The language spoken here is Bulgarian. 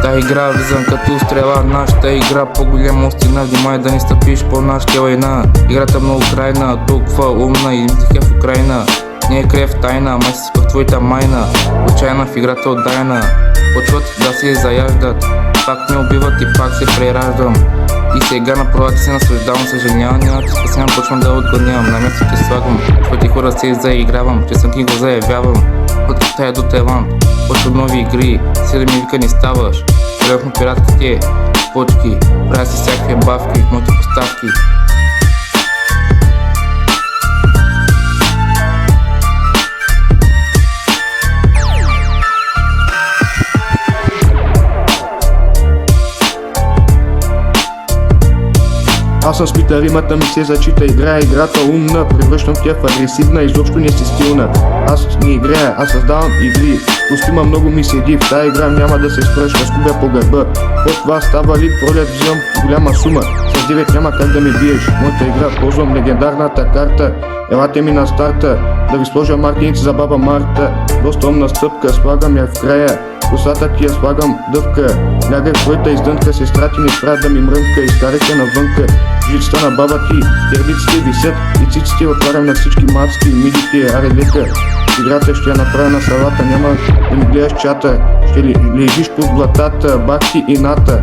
Та игра влизам като стрела, нашата игра по-голяма стена. Внимай да не стъпиш по нашата война. Играта много крайна, толкова умна и мислиха в Украина. Не е крев тайна, май си в твоята майна. Отчаяна в играта отдайна. Почват да се заяждат, пак ме убиват и пак се прераждам. И сега на провата се наслаждавам, съжалявам, няма да спасявам, почвам да отгонявам. На място че слагам, твоите хора се заигравам, че съм ти го заявявам. От Китая до Тайланд, почват нови игри, си да ми вика не ставаш. Прелехме пиратките почки, правя си всякакви бавки, моите поставки. Аз съм спита, римата ми се зачита, играя играта умна, превръщам тя в агресивна, изобщо не си стилна. Аз не играя, аз създавам игри, костюма много ми седи, в тая игра няма да се спреш, разкубя по гърба. От това става ли пролет, взимам голяма сума, с 9 няма как да ме биеш. Моята игра ползвам легендарната карта, елате ми на старта, да ви сложа мартиници за баба Марта. Доста умна стъпка, слагам я в края, косата ти я слагам дъвка. Лягай в твоята издънка, сестра ти не спря да ми мрънка, изкарайте навънка. Жицата на баба ти, терлиците висят и циците отварям на всички мацки, мидите, аре лека. Играта ще я направя на салата, няма да ми гледаш чата, ще лежиш под блатата, бах ти ината.